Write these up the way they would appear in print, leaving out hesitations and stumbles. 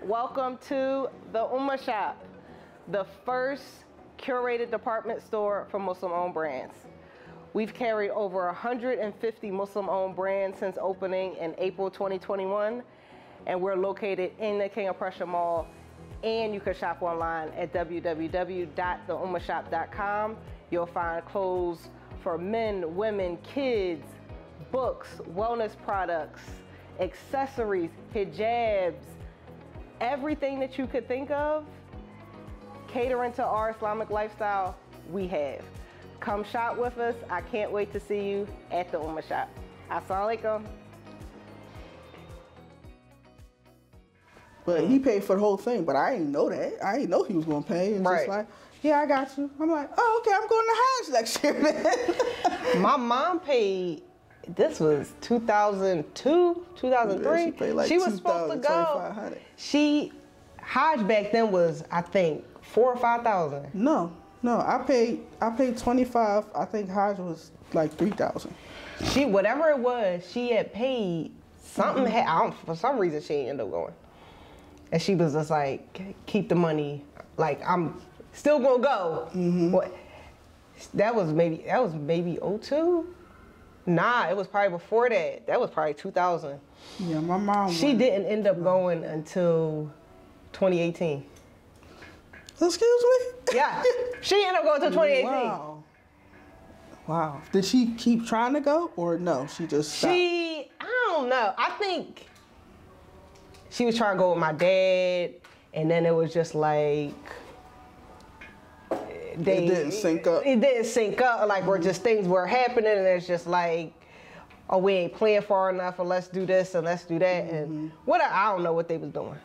Welcome to the Ummah Shop, the first curated department store for Muslim-owned brands. We've carried over 150 Muslim-owned brands since opening in April 2021, and we're located in the King of Prussia Mall, and you can shop online at www.theummahshop.com. You'll find clothes for men, women, kids, books, wellness products, accessories, hijabs, everything that you could think of, catering to our Islamic lifestyle, we have. Come shop with us. I can't wait to see you at the Ummah Shop. Assalamu alaikum. But he paid for the whole thing, but I didn't know that. I didn't know he was going to pay. And right. Just like, yeah, I got you. I'm like, oh, okay, I'm going to Hajj next year, man. My mom paid, this was 2002, 2003. Yeah, she, like she was supposed to go. Hajj back then was, I think, $4,000 or $5,000. No, I paid 25. I think Hajj was like 3,000. She, whatever it was, she had paid something. For some reason, she didn't end up going. And she was just like, keep the money. Like, I'm still gonna go. But that was maybe 02. Nah, it was probably before that. That was probably 2000. Yeah, my mom. She didn't end up going until 2018. Excuse me? Yeah, she ended up going until 2018. Wow. Did she keep trying to go or no? She just stopped? I don't know. I think she was trying to go with my dad, and then it was just like it didn't sync up. It didn't sync up. Like, where just things were happening, and it's just like, oh, we ain't playing far enough, or let's do this and let's do that, and I don't know what they was doing.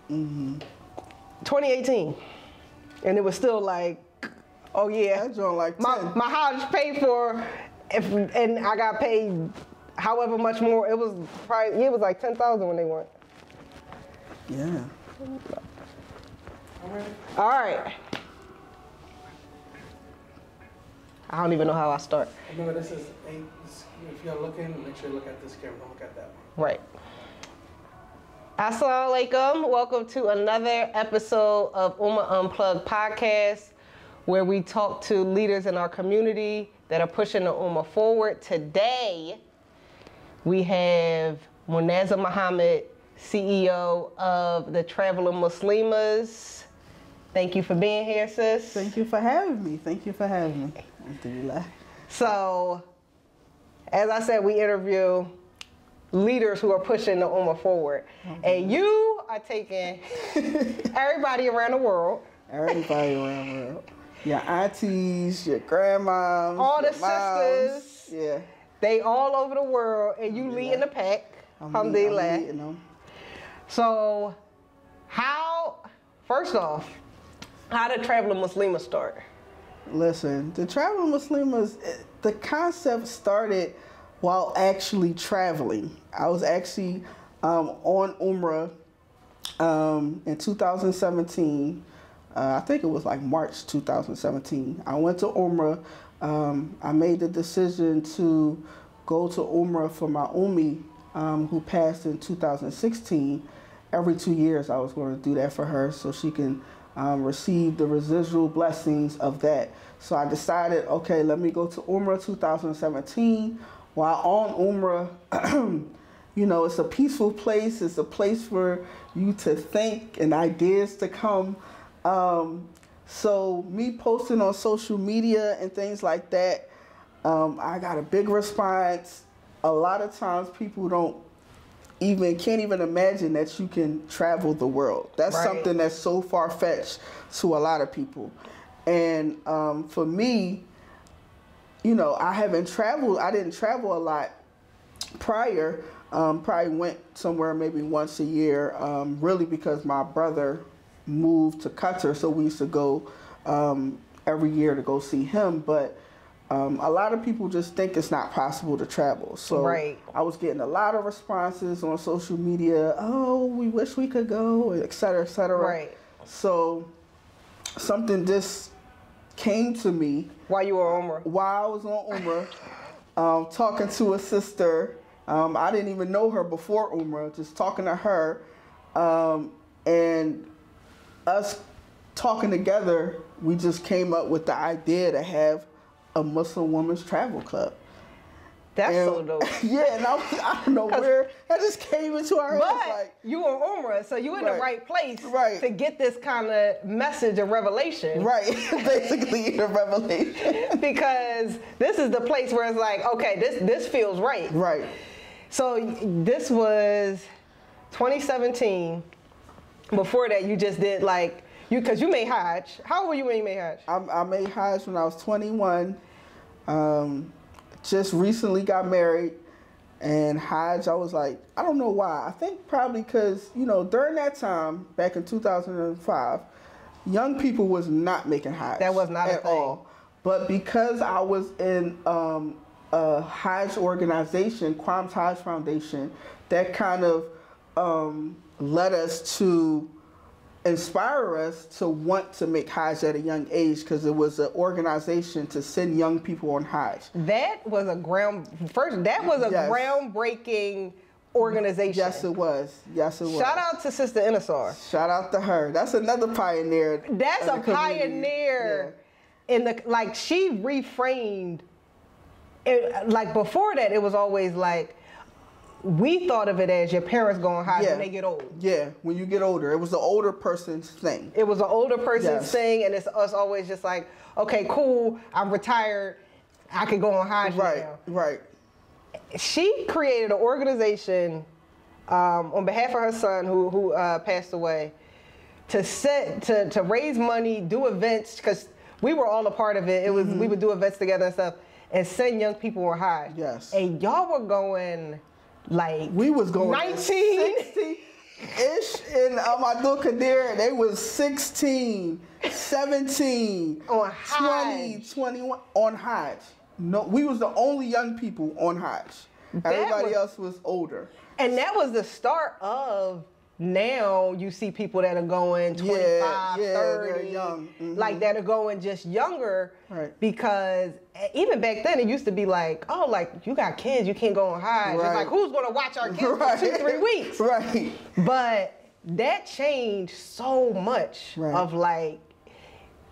2018, and it was still like, oh yeah, like my house paid for, and I got paid however much more. It was probably, it was like 10,000 when they went. Yeah. All right. I don't even know how I start. Remember, this is if you're looking, make sure you look at this camera. Don't look at that one. Right. Assalamu alaikum. Welcome to another episode of Ummah Unplugged podcast, where we talk to leaders in our community that are pushing the Ummah forward. Today, we have Munazza Muhammad, CEO of the Traveling Muslimahs. Thank you for being here, sis. Thank you for having me. So, as I said, we interview leaders who are pushing the Ummah forward. And you are taking everybody around the world. Everybody around the world. Your aunties, your grandmas, all the moms. sisters. Yeah. They all over the world, and you leading the pack. Alhamdulillah. I'm them. So, first off, how did Traveling Muslimahs start? Listen, the Traveling Muslimahs, the concept started while actually traveling. I was actually on Umrah in 2017. I think it was like March 2017. I went to Umrah. I made the decision to go to Umrah for my Ummi, who passed in 2016. Every 2 years I was going to do that for her so she can receive the residual blessings of that. So I decided, okay, let me go to Umrah 2017. While on Umrah, you know, it's a peaceful place. It's a place for you to think and ideas to come. So me posting on social media and things like that, I got a big response. A lot of times people can't even imagine that you can travel the world. That's something that's so far-fetched to a lot of people. And for me, you know, I didn't travel a lot prior. Probably went somewhere maybe once a year, really because my brother moved to Qatar, so we used to go every year to go see him. But a lot of people just think it's not possible to travel. So I was getting a lot of responses on social media. Oh, we wish we could go, et cetera, et cetera. Right. So something just came to me. While you were on Umrah? While I was on Umrah, talking to a sister. I didn't even know her before Umrah, just talking to her. And us talking together, we just came up with the idea to have a Muslim women's travel club. That's so dope. Yeah, and I don't know where that just came into our heads. But like, you were Umrah, so you in the right place to get this kind of message of revelation. Right, basically the revelation. Because this is the place where it's like, okay, this feels right. Right. So this was 2017. Before that, you just did like, because you made Hajj. How old were you when you made Hajj? I made Hajj when I was 21. Just recently got married, and Hajj, I was like, I don't know why. I think probably because, you know, during that time, back in 2005, young people was not making Hajj. That was not at all. But because I was in a Hajj organization, Quam's Hajj Foundation, that kind of led us to inspire us to want to make Hajj at a young age, because it was an organization to send young people on Hajj. That was a groundbreaking organization. Yes, it was. Yes, it was. Shout out to Sister Inasar. Shout out to her. That's another pioneer. That's a pioneer in the, like, she reframed it. Like before that, it was always like, we thought of it as your parents going Hajj when they get old. Yeah, when you get older. It was the older person's thing. It was an older person's thing, and it's us always just like, okay, cool, I'm retired, I can go on Hajj now. Right. She created an organization on behalf of her son who passed away to raise money, do events, because we were all a part of it. It was we would do events together and stuff, and send young people on Hajj. Yes. And y'all were going. Like we was going 19 60-ish, and Abdul Qadir, they was 16, 17, on 20, 21 on Hajj. No, we was the only young people on Hajj. Everybody else was older. And that was the start of, now you see people that are going 25, 30, they're young. Like that are going just younger, because even back then it used to be like, oh, like you got kids, you can't go on Hajj. It's like, who's going to watch our kids for 2-3 weeks? Right. But that changed so much of like,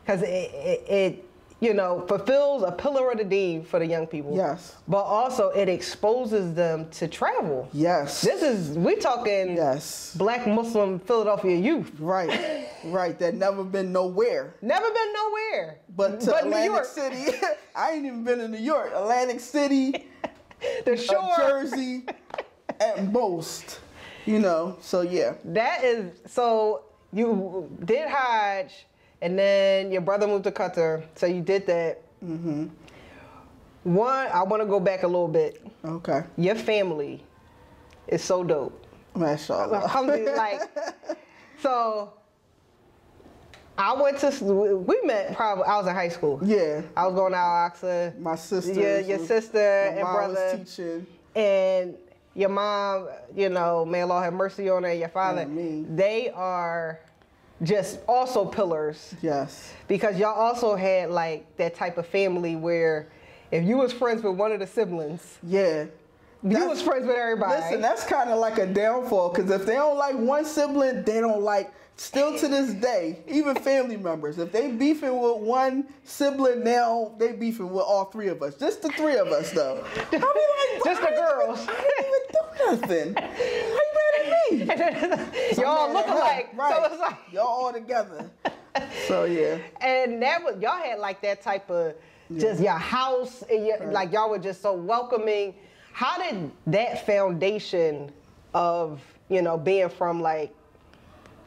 because it you know, fulfills a pillar of the deen for the young people. Yes. But also it exposes them to travel. Yes. We're talking Black Muslim Philadelphia youth. Right. Right. That never been nowhere. Never been nowhere. But to Atlantic City, I ain't even been in New York. Atlantic City, the shore, Jersey, at most. You know, so yeah. That is, so you did Hajj, and then your brother moved to Qatar, so you did that. One, I want to go back a little bit. Okay. Your family is so dope. MashaAllah. So, I went to, we met probably, I was in high school. Yeah. I was going to Al-Aqsa. My sister. Your sister and brother. My mom was teaching. And your mom, you know, may Allah have mercy on her, and your father. They are just also pillars. Yes. Because y'all also had like that type of family where if you was friends with one of the siblings, you was friends with everybody. Listen, that's kind of like a downfall, because if they don't like one sibling, they don't like, still to this day, even family members, if they beefing with one sibling, now they beefing with all three of us. Just the three of us, though. I'll be like, just the girls. I didn't even do nothing. Why you mad at me? Y'all look alike. Right. So it's like y'all all together. So yeah. And that was, y'all had like that type of just your house, and like y'all were just so welcoming. How did that foundation of, you know, being from like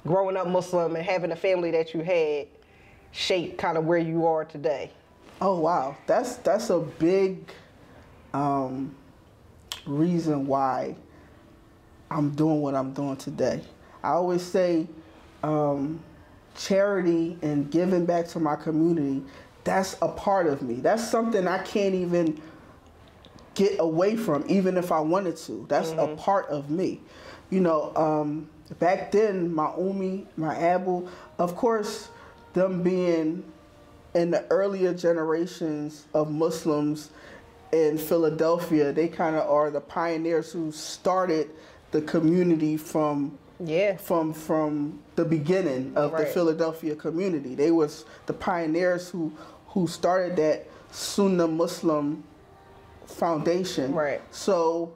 growing up Muslim and having the family that you had shape kind of where you are today? Oh wow, that's a big reason why I'm doing what I'm doing today. I always say charity and giving back to my community, that's a part of me. That's something I can't even get away from, even if I wanted to. That's a part of me. You know, back then, my my Abu, of course, them being in the earlier generations of Muslims in Philadelphia, they kind of are the pioneers who started the community from the beginning of the Philadelphia community. They was the pioneers who started that Sunnah Muslim foundation. Right. So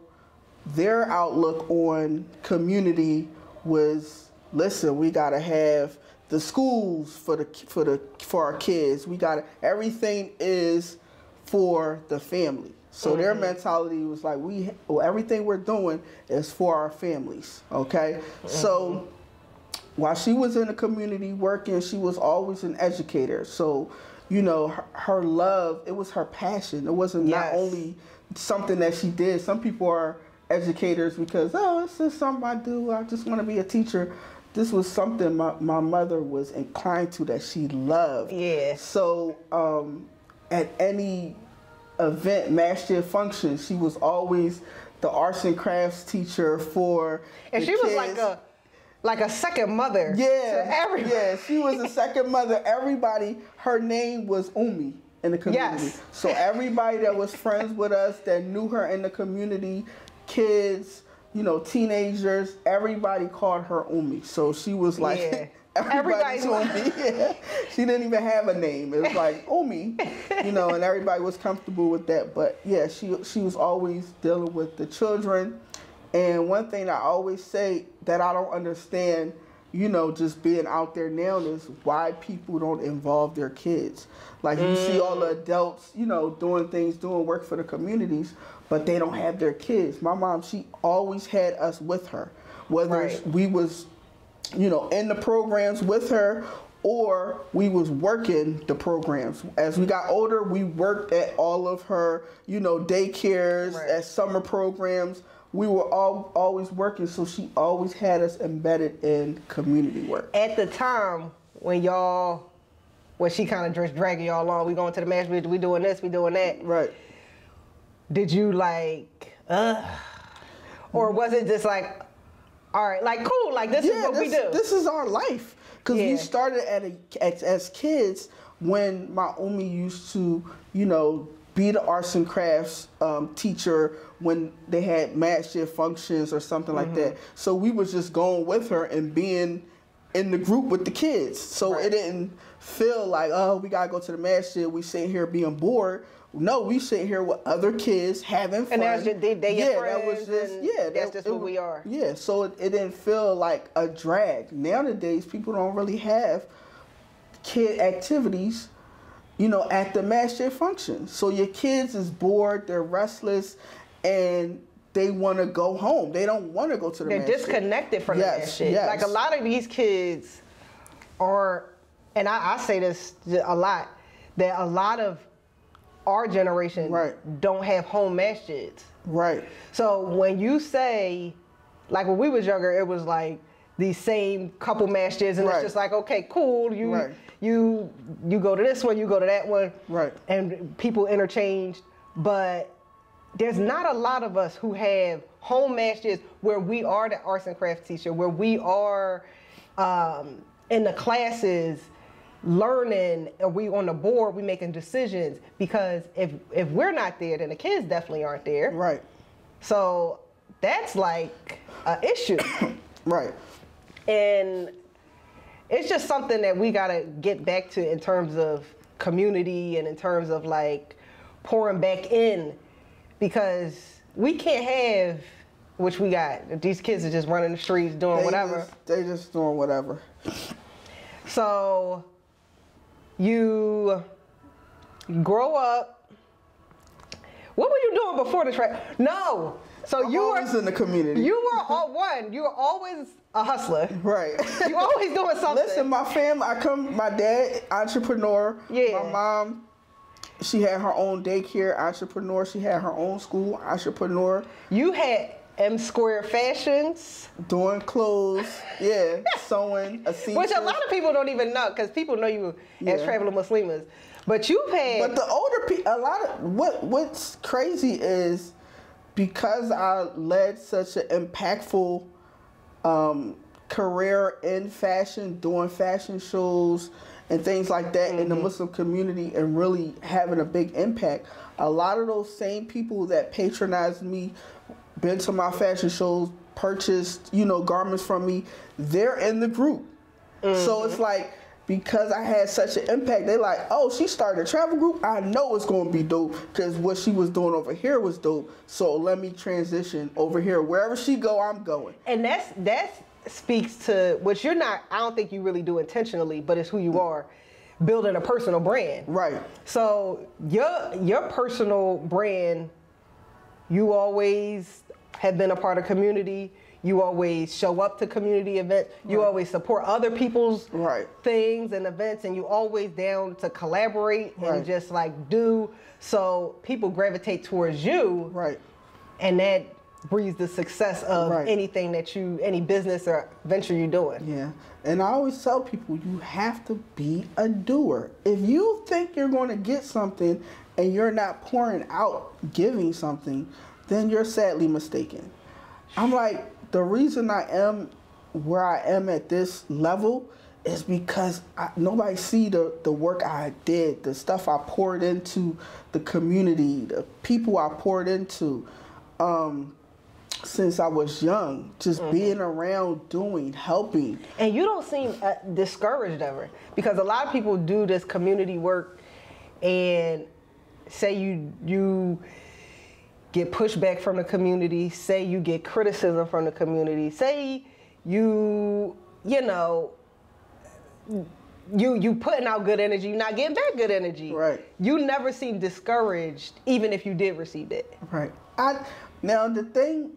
their outlook on community was, listen, we gotta have the schools for our kids. We got everything is for the family. So their mentality was like, everything we're doing is for our families. Okay. So while she was in the community working, she was always an educator. So, you know, her love, it was her passion. It wasn't not only something that she did. Some people are educators because, oh, it's just something I do. I just want to be a teacher. This was something my mother was inclined to, that she loved. Yeah. So at any event, masjid function, she was always the arts and crafts teacher for and she was like a second mother to everybody. Yeah, she was a second mother. Everybody, her name was Ummi in the community. Yes. So everybody that was friends with us, that knew her in the community, kids, you know, teenagers, everybody called her Ummi. So she was like, everybody's Ummi. Yeah. She didn't even have a name. It was like Ummi, you know, and everybody was comfortable with that. But yeah, she was always dealing with the children. And one thing I always say that I don't understand, you know, just being out there now, is why people don't involve their kids. Like you see all the adults, you know, doing work for the communities, but they don't have their kids. My mom, she always had us with her, whether we was, you know, in the programs with her or we was working the programs. As we got older, we worked at all of her, you know, daycares, at summer programs. We were always working, so she always had us embedded in community work. At the time when she kind of just dragging y'all along, we going to the masjid, we doing this, we doing that. Right. Did you like, or was it just like, all right, like cool, like this is what we do? This is our life. Because we started as kids when my Ummi used to, you know, be the arts and crafts teacher when they had masjid functions or something like that. So we was just going with her and being in the group with the kids. So it didn't feel like, oh, we got to go to the masjid, we sitting here being bored. No, we sitting here with other kids having fun. And that's just, they your friends, that was just, that's just what we are. Yeah, so it didn't feel like a drag. Nowadays, people don't really have kid activities, you know, at the masjid function. So your kids is bored, they're restless, and they want to go home. They don't want to go to the masjid. They're disconnected from the masjid. Yes. Like a lot of these kids are, and I say this a lot, that a lot of our generation don't have home masjids. Right. So when you say, like when we was younger, it was like these same couple masjids, and it's just like, okay, cool, you go to this one, you go to that one, and people interchange. But there's not a lot of us who have home masjids where we are the arts and crafts teacher, where we are in the classes learning, and we on the board, we making decisions. Because if we're not there, then the kids definitely aren't there. Right. So that's like an issue. Right. And it's just something that we gotta get back to in terms of community and in terms of like pouring back in, because we can't have, which we got, these kids are just running the streets doing whatever. They just doing whatever. So you grow up. What were you doing before the track? No. So you were in the community. You were all one. You were always a hustler. Right. You always doing something. Listen, my dad, entrepreneur. Yeah. My mom, she had her own daycare, entrepreneur. She had her own school, entrepreneur. You had M Square Fashions. Doing clothes, yeah, sewing, a seamstress. Which a lot of people don't even know, because people know you as Traveling Muslimahs. But you've had... But the older people, a lot of... What's crazy is because I led such an impactful career in fashion, doing fashion shows and things like that in the Muslim community and really having a big impact, a lot of those same people that patronized me, been to my fashion shows, purchased, garments from me, they're in the group. So it's like, because I had such an impact, they like, oh, she started a travel group, I know it's going to be dope because what she was doing over here was dope. So let me transition over here. Wherever she go, I'm going. And that speaks to what you're not, I don't think you really do intentionally, but it's who you are, building a personal brand. Right. So your personal brand, you always have been a part of community. You always show up to community events. You always support other people's things and events, and you always down to collaborate and just like do. So people gravitate towards you. Right. And that breeds the success of anything that any business or venture you're doing. Yeah. And I always tell people, you have to be a doer. If you think you're going to get something and you're not pouring out giving something, then you're sadly mistaken. I'm like, the reason I am where I am at this level is because nobody see the work I did, the stuff I poured into the community, the people I poured into since I was young, just being around, doing, helping. And you don't seem discouraged ever, because a lot of people do this community work and say you get pushback from the community, say you get criticism from the community, say you putting out good energy, you're not getting back good energy. Right. You never seem discouraged, even if you did receive it. Right. Now the thing,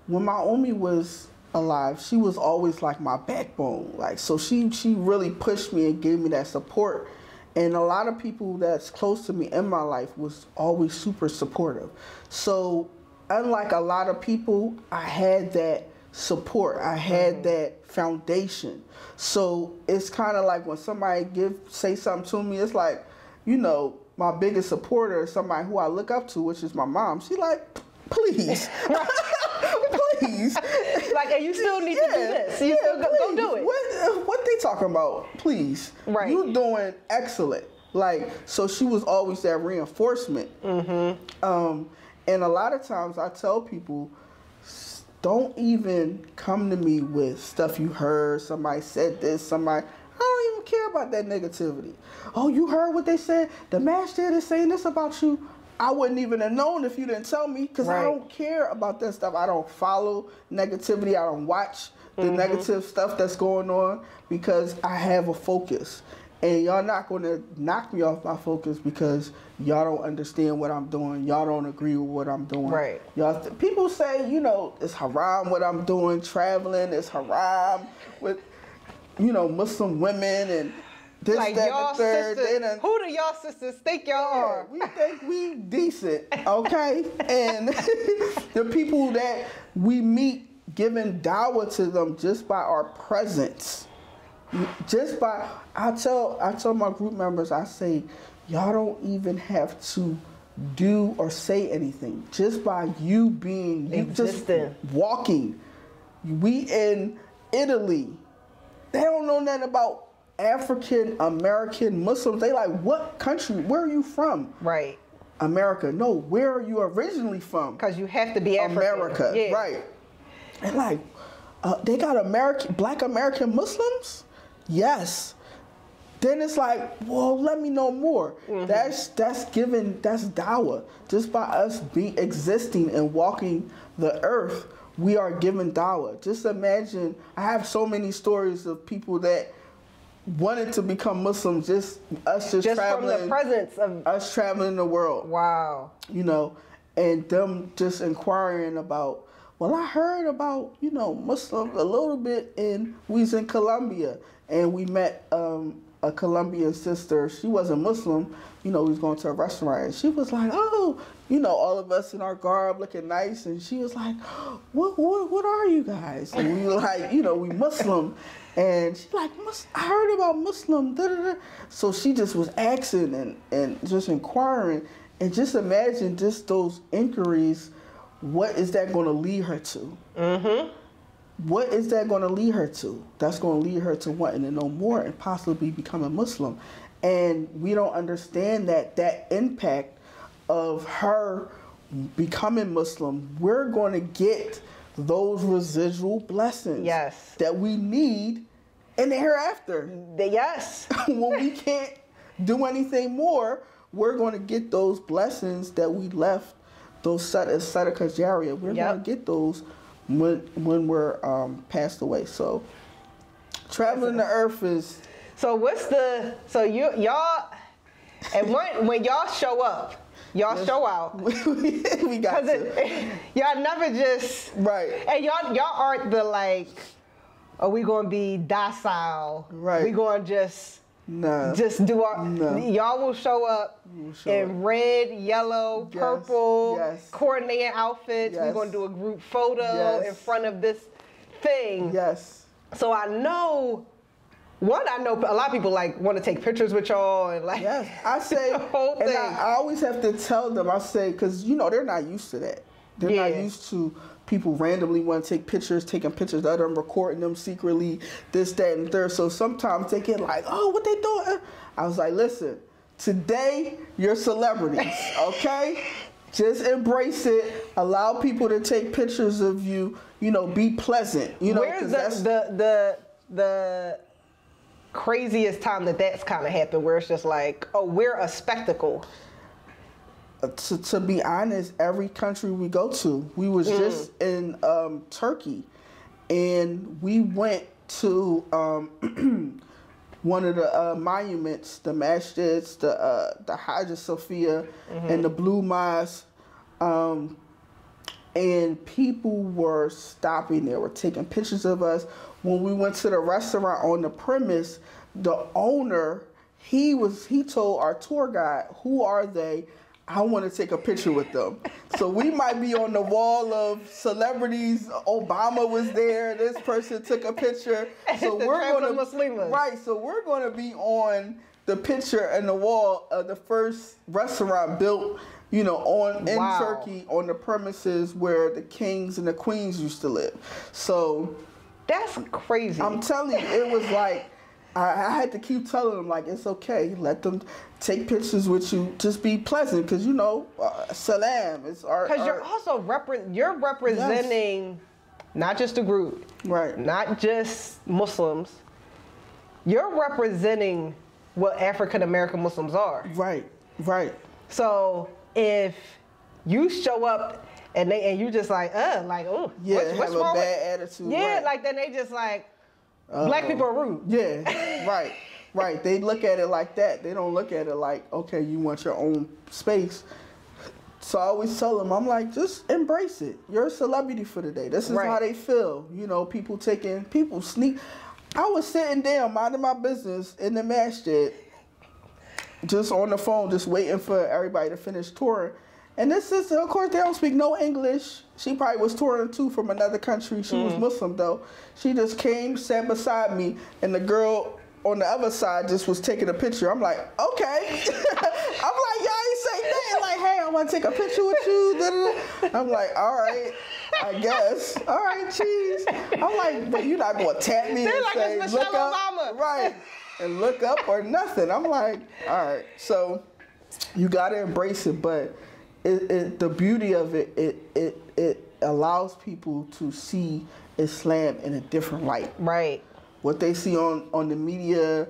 when my Ummah was alive, she was always like my backbone. Like, so she really pushed me and gave me that support. And a lot of people that's close to me in my life was always super supportive. So unlike a lot of people, I had that support. I had that foundation. So it's kind of like when somebody say something to me, it's like, my biggest supporter is somebody who I look up to, which is my mom. She like, please. Please. Like, and you still need to do this. You still go do it. What they talking about? Please. Right. You doing excellent. Like, so she was always that reinforcement. And a lot of times I tell people, don't even come to me with stuff you heard. Somebody said this, I don't even care about that negativity. Oh, you heard what they said? The master is saying this about you. I wouldn't even have known if you didn't tell me, because I don't care about that stuff. I don't follow negativity. I don't watch the negative stuff that's going on, because I have a focus. And y'all not going to knock me off my focus because y'all don't understand what I'm doing. Y'all don't agree with what I'm doing. Right. People say, it's haram what I'm doing, traveling, it's haram with, Muslim women and this, like, that, y'all the third. Sisters, who do y'all sisters think y'all are? We think we decent, okay? And the people that we meet, giving dawah to them just by our presence. I tell my group members, I say, y'all don't even have to do or say anything. Just by you being, just walking. We in Italy. They don't know nothing about African American Muslims. They like, what country? Where are you from? Right. America. No, where are you originally from? Because you have to be African. America. Yeah. Right. And like, they got Black American Muslims? Yes. Then it's like, well, let me know more. That's dawah. Just by us existing and walking the earth, we are given dawah. Just imagine, I have so many stories of people that wanted to become Muslims, just traveling. From the presence of us traveling the world. Wow. And them just inquiring about well, I heard about, you know, Muslims a little bit, and we was in Colombia, and we met a Colombian sister. She wasn't Muslim, you know, we was going to a restaurant, and she was like, oh, you know, all of us in our garb looking nice, and she was like, what are you guys? And we were like, you know, we Muslim. And she's like, I heard about Muslim, da, da, da. So she just was asking and just inquiring. And just imagine just those inquiries, what is that going to lead her to? Mm-hmm. What is that going to lead her to? That's going to lead her to wanting to know more and possibly become a Muslim. And we don't understand that impact of her becoming Muslim, we're going to get those residual blessings that we need in the hereafter. Yes. When we can't do anything more, we're going to get those blessings that we left, those sadaqah jariyah. We're going to get those when we're passed away. So traveling the earth is... So y'all, and when y'all show up, y'all show out. We got to. Y'all never just... Right. And y'all aren't the like, are we going to be docile? Right. We going to just do our... No. Y'all will show up in red, yellow, purple, coordinated outfits. We're going to do a group photo in front of this thing. Yes. So I know a lot of people like want to take pictures with y'all and like. Yes, I say, the whole thing. And I always have to tell them. I say, because you know they're not used to that. They're not used to people randomly want to take pictures, taking pictures of them, recording them secretly, this, that, and third. So sometimes they get like, oh, what they doing? I was like, listen, today you're celebrities, okay? Just embrace it. Allow people to take pictures of you. You know, be pleasant. You know, where's the craziest time that's kind of happened where it's just like, oh, we're a spectacle? To be honest, every country we go to, we was just in Turkey, and we went to one of the monuments, the masjids, the Hagia Sophia, and the Blue Mosque, and people were stopping there, were taking pictures of us. When we went to the restaurant on the premise, the owner, he told our tour guide, who are they? I want to take a picture with them. So we might be on the wall of celebrities. Obama was there. This person took a picture. So we're going to Muslimahs. Right. So we're going to be on the picture and the wall of the first restaurant built, you know, in Turkey, on the premises where the kings and the queens used to live. So that's crazy. I'm telling you, it was like, I had to keep telling them, like, it's okay. Let them take pictures with you. Just be pleasant, because, you know, salam is our... Because you're also representing not just a group. Right. Not just Muslims. You're representing what African-American Muslims are. Right, right. So if you show up and you just like, oh, yeah, what's have wrong a bad attitude. Yeah, right. like then they just like, black people are rude. Yeah, right, right. They look at it like that. They don't look at it like, okay, you want your own space. So I always tell them, I'm like, just embrace it. You're a celebrity for the day. This is how they feel. You know, people sneak. I was sitting down, minding my business in the masjid, just on the phone, just waiting for everybody to finish touring. And this sister, of course, they don't speak no English. She probably was touring too from another country. She was Muslim though. She just came, sat beside me, and the girl on the other side just was taking a picture. I'm like, okay. I'm like, y'all ain't say nothing. Like, hey, I want to take a picture with you. Da-da-da. I'm like, all right, I guess. All right, cheese. I'm like, but you're not going to tap me and like say, it's look Michelle up. Obama. Right. And look up or nothing. I'm like, all right. So you got to embrace it, but the beauty of it allows people to see Islam in a different light. Right. What they see on the media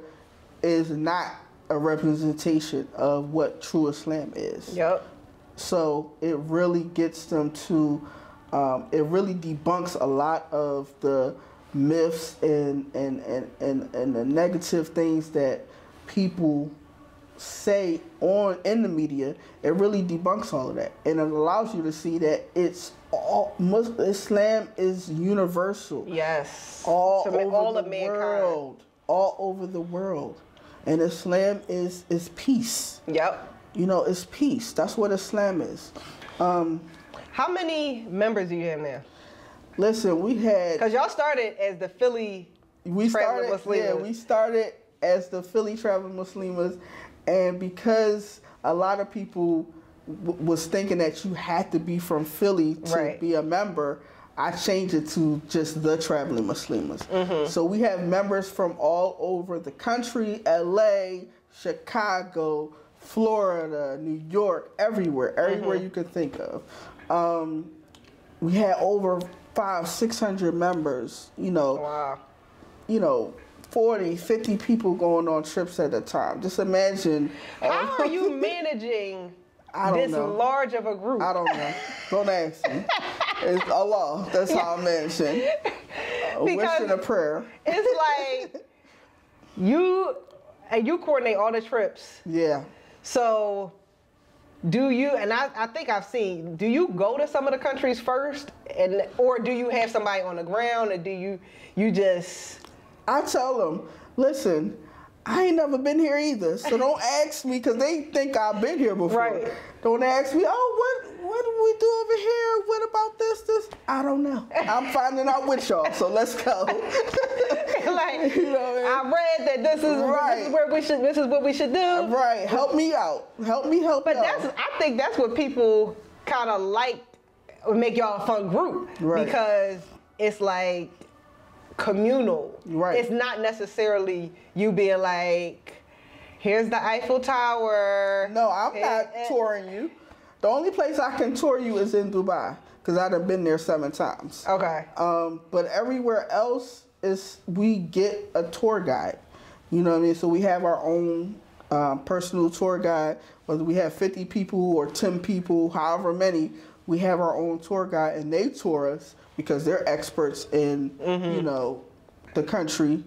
is not a representation of what true Islam is. Yep. So it really gets them to, it really debunks a lot of the myths and the negative things that people say in the media, it really debunks all of that, and it allows you to see that it's Islam is universal. Yes. All To over all the of mankind. world, all over the world, and Islam is peace. Yep. You know, it's peace. That's what Islam is. How many members do you have now? Listen, we had. Because y'all started as the Philly Traveling Muslimahs. Yeah, we started as the Philly Traveling Muslimahs, and because a lot of people was thinking that you had to be from Philly to be a member, I changed it to just the Traveling Muslimahs. So we have members from all over the country: LA, Chicago, Florida, New York, everywhere you could think of. We had over 500-600 members, you know. Wow. You know, 40, 50 people going on trips at a time. Just imagine. How are you managing this know. large of a group? I don't know. Don't ask me. It's Allah. That's how I'm managing. A wish and a prayer. It's like you coordinate all the trips. Yeah. So do you, and I think I've seen, do you go to some of the countries first, or do you have somebody on the ground, or do you just... I tell them, listen, I ain't never been here either, so don't ask me, because they think I've been here before. Right. Don't ask me, what do we do over here? What about this? I don't know. I'm finding out with y'all, so let's go. Like, you know, I read that this is what we should do. Right. Help me out. Help me help But out. I think that's what people kind of like, make y'all a fun group. Right. Because it's like communal. Right. It's not necessarily you being like, here's the Eiffel Tower. No, I'm not touring you. The only place I can tour you is in Dubai, because I've been there 7 times. Okay. But everywhere else we get a tour guide. You know what I mean? So we have our own personal tour guide. Whether we have 50 people or 10 people, however many, we have our own tour guide, and they tour us because they're experts in you know, the country.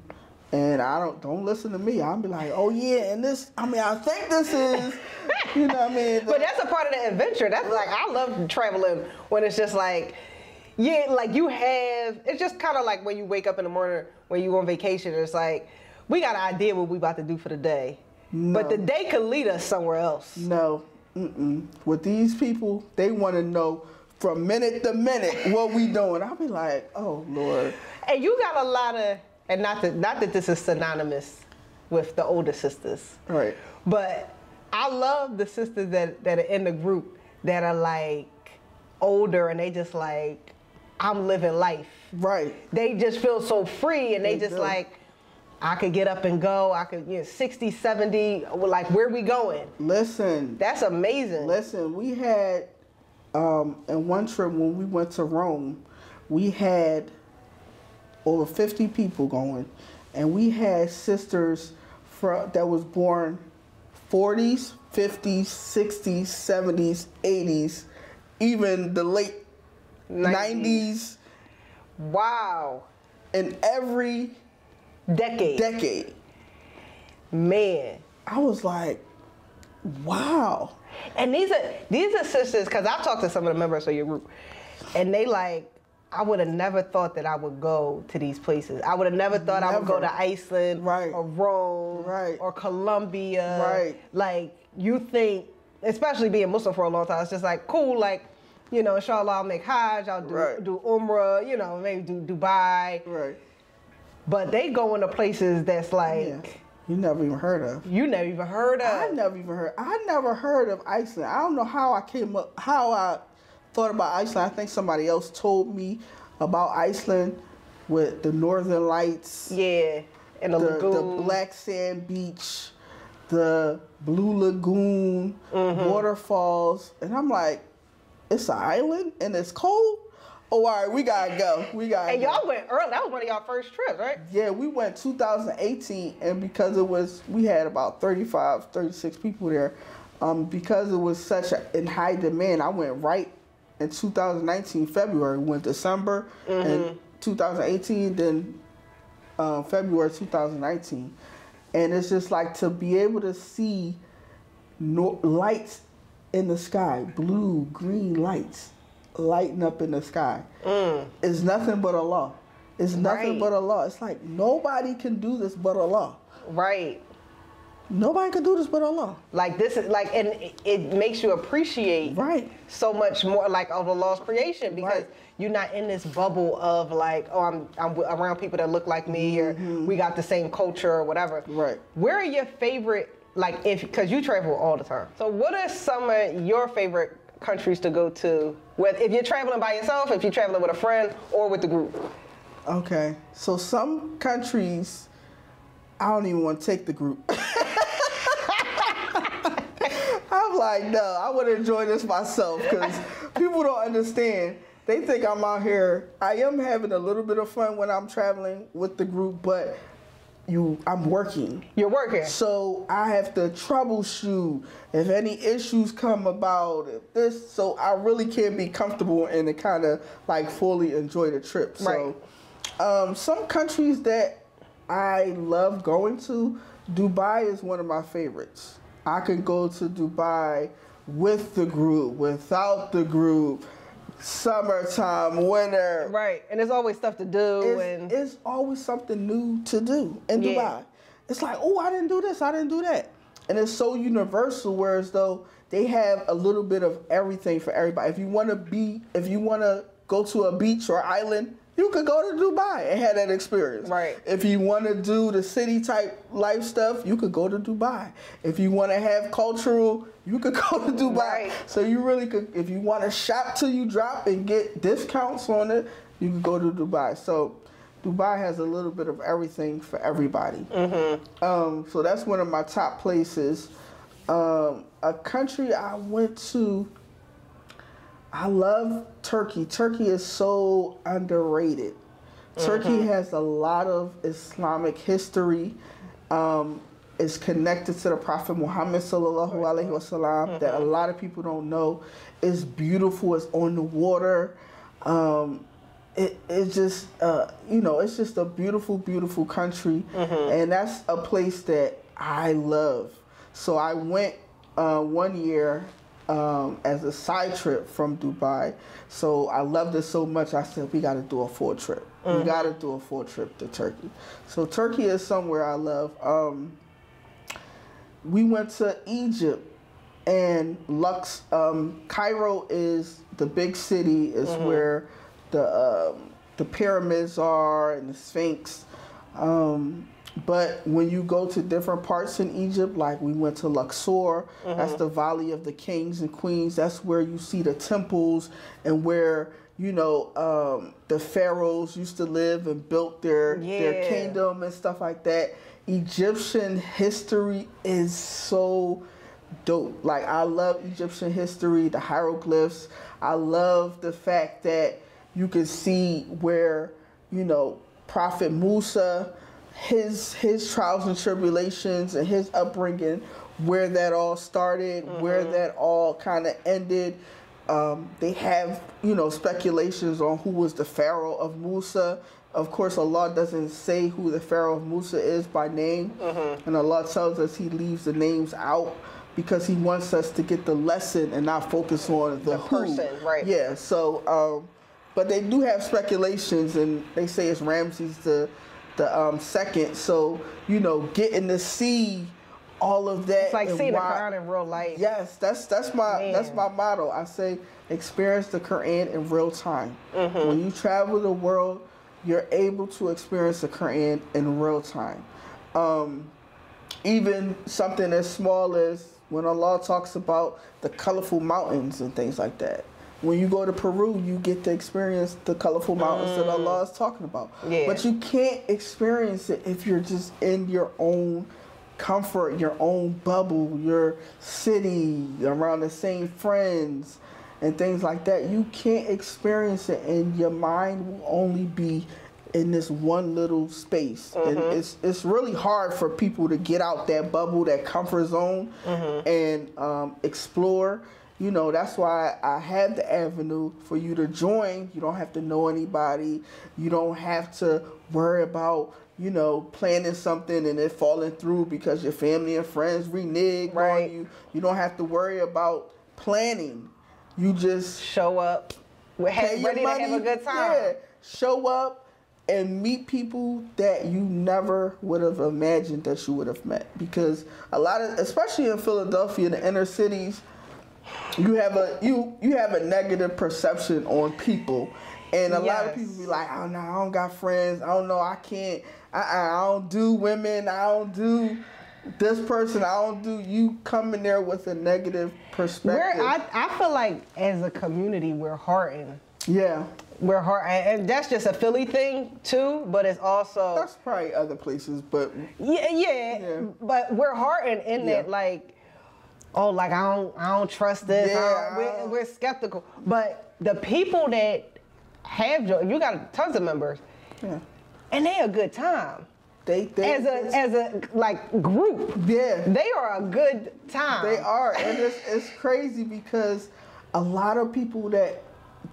And don't listen to me. I'll be like, oh yeah, and this, I think this is, you know what I mean? But that's a part of the adventure. That's like, I love traveling when it's just like, yeah, like it's just kind of like when you wake up in the morning when you on vacation, it's like, we got an idea what we about to do for the day. No. But the day could lead us somewhere else. No, with these people, they want to know from minute to minute what we doing. I'll be like, oh Lord. And you got a lot of, and not that this is synonymous with the older sisters. Right. But I love the sisters that are in the group that are like older, and they just like, I'm living life. Right. They just feel so free, and they just do. Like, I could get up and go. I could, 60, 70, like, where we going? Listen. That's amazing. Listen, we had, in one trip when we went to Rome, we had over 50 people going, and we had sisters that was born 40s, 50s, 60s, 70s, 80s, even the late 90s. Wow. In every decade. Man. I was like, wow. And these are sisters, because I've talked to some of the members of your group, and they like, I would have never thought that I would go to these places. I would have never thought I would go to Iceland or Rome or Colombia. Right. Like, you think, especially being Muslim for a long time, it's just like, cool, like, you know, inshallah, I'll make Hajj, I'll do Ummah, you know, maybe do Dubai. Right. But they go into places that's like... You never even heard of. You never even heard of. I never heard of Iceland. I don't know how I thought about Iceland. I think somebody else told me about Iceland with the Northern Lights. Yeah, and the lagoon. The black sand beach, the blue lagoon, waterfalls. And I'm like, it's an island and it's cold? Oh, all right, we gotta go. And y'all went early. That was one of y'all first trips, right? Yeah, we went 2018, and because we had about 35, 36 people there, because it was such in high demand, I went right in 2019, February. We went December in 2018, then February 2019. And it's just like to be able to see lights in the sky, blue, green lights lighting up in the sky. It's nothing but Allah. It's nothing but Allah. It's like nobody can do this but Allah. Right. Nobody can do this but Allah. Like this is like, and it makes you appreciate so much more like of Allah's creation, because you're not in this bubble of like, oh, I'm around people that look like me, or we got the same culture or whatever. Right. Where are your favorite, like, because you travel all the time. So what are some of your favorite countries to go to, if you're traveling by yourself, if you're traveling with a friend, or with the group? Okay, so some countries, I don't even want to take the group. I'm like, no, I want to enjoy this myself, because people don't understand. They think I'm out here. I am having a little bit of fun when I'm traveling with the group, but I'm working. You're working. So I have to troubleshoot if any issues come about, so I really can't be comfortable and to kind of like fully enjoy the trip. So some countries that I love going to, Dubai is one of my favorites. I could go to Dubai with the group, without the group, summertime, winter. Right, and there's always stuff to do. It's always something new to do in Dubai. It's like, oh, I didn't do this, I didn't do that. And it's so universal, whereas though they have a little bit of everything for everybody. If you want to go to a beach or island, you could go to Dubai and have that experience. Right. If you want to do the city type life stuff, you could go to Dubai. If you want to have cultural, you could go to Dubai. Right. So you really could, if you want to shop till you drop and get discounts on it, you could go to Dubai. So Dubai has a little bit of everything for everybody. So that's one of my top places. A country I went to, I love Turkey. Turkey is so underrated. Turkey has a lot of Islamic history. It's connected to the Prophet Muhammad sallallahu alaihi wasallam that a lot of people don't know. It's beautiful. It's on the water. It's just it's just a beautiful, beautiful country, and that's a place that I love. So I went 1 year. As a side trip from Dubai. So I loved it so much, I said, we got to do a full trip. We got to do a full trip to Turkey. So Turkey is somewhere I love. We went to Egypt and Cairo is the big city, is where the pyramids are and the Sphinx. But when you go to different parts in Egypt, like we went to Luxor, that's the Valley of the Kings and Queens. That's where you see the temples and where, the pharaohs used to live and built their kingdom and stuff like that. Egyptian history is so dope. Like, I love Egyptian history, the hieroglyphs. I love the fact that you can see where, Prophet Musa, his trials and tribulations and his upbringing, where that all started, where that all kind of ended. They have, speculations on who was the Pharaoh of Musa. Of course, Allah doesn't say who the Pharaoh of Musa is by name. And Allah tells us he leaves the names out because he wants us to get the lesson and not focus on the person, right? Yeah, so, but they do have speculations, and they say it's Ramses the second, so getting to see all of that. It's like seeing the Quran in real life. Yes, that's my motto. I say experience the Quran in real time. When you travel the world, you're able to experience the Quran in real time. Even something as small as when Allah talks about the colorful mountains and things like that. When you go to Peru, you get to experience the colorful mountains that Allah is talking about. Yeah. But you can't experience it if you're just in your own comfort, your own bubble, your city, around the same friends and things like that. You can't experience it, and your mind will only be in this one little space. And it's really hard for people to get out that bubble, that comfort zone, and explore. you know, that's why I have the avenue for you to join. You don't have to know anybody. You don't have to worry about, you know, planning something and it falling through because your family and friends renege on you. You don't have to worry about planning. You just show up, ready to have a good time. Yeah, show up and meet people that you never would have imagined that you would have met. Because a lot of, especially in Philadelphia, the inner cities, you have a negative perception on people, and a lot of people be like, "Oh no, I don't got friends. I don't know. I can't. I don't do women. I don't do this person. I don't do." You come in there with a negative perspective. I feel like as a community, we're heartened. Yeah. We're heartened, and that's just a Philly thing too. But it's also that's probably other places, but yeah. But we're heartened in that, like. Oh, like I don't trust this. Yeah, we're skeptical. But the people that have you got tons of members, and they a good time. They as a like group. Yeah, they are a good time. They are, and it's crazy because a lot of people that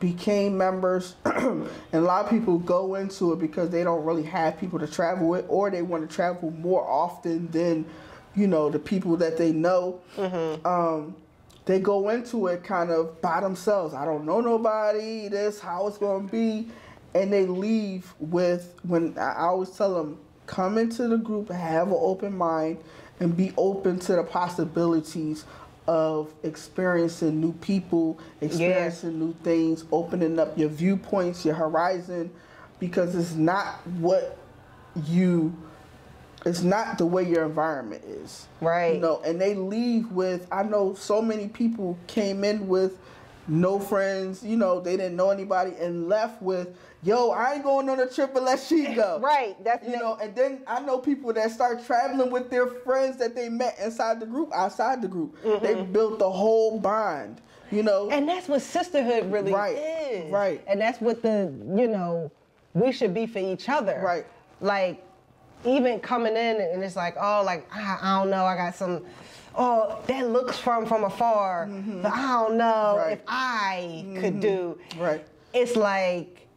became members, and a lot of people go into it because they don't really have people to travel with, or they want to travel more often than, you know, the people that they know. They go into it kind of by themselves. I don't know nobody, this, how it's going to be. And they leave with, when I always tell them, come into the group, have an open mind, and be open to the possibilities of experiencing new people, experiencing new things, opening up your viewpoints, your horizon, because it's not it's not the way your environment is. Right. You know, and they leave with, I know so many people came in with no friends, you know, they didn't know anybody, and left with, yo, I ain't going on a trip unless she go. Right. That's you know, and then I know people that start traveling with their friends that they met inside the group, outside the group. They built the whole bond, you know. And that's what sisterhood really is. Right. And that's what we should be for each other. Right. Like, even coming in and it's like, oh, like, I don't know, I got some, oh, that looks from afar, but I don't know if I could do. Right. It's like,